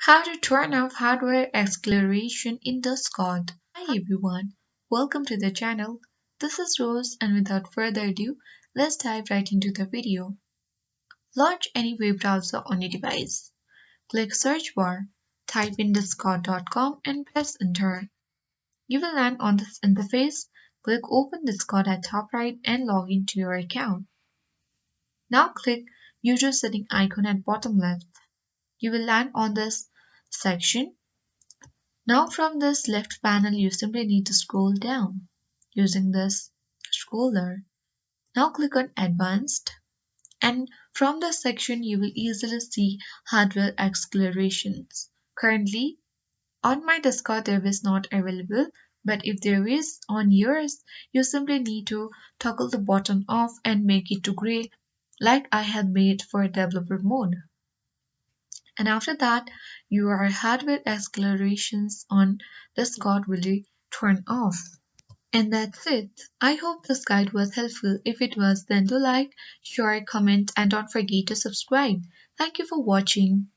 How to turn off hardware acceleration in Discord. Hi everyone, welcome to the channel. This is Rose and without further ado, let's dive right into the video. Launch any web browser on your device. Click search bar, type in discord.com and press enter. You will land on this interface. Click open Discord at top right and log into your account. Now click user setting icon at bottom left. You will land on this section. Now from this left panel you simply need to scroll down using this scroller. Now click on advanced and from this section you will easily see hardware accelerations. Currently on my Discord there is not available, but if there is on yours you simply need to toggle the button off and make it to gray like I have made for developer mode. And after that your hardware accelerations on Discord will be turned off. And that's it. I hope this guide was helpful. If it was, then do like, share, comment, and don't forget to subscribe. Thank you for watching.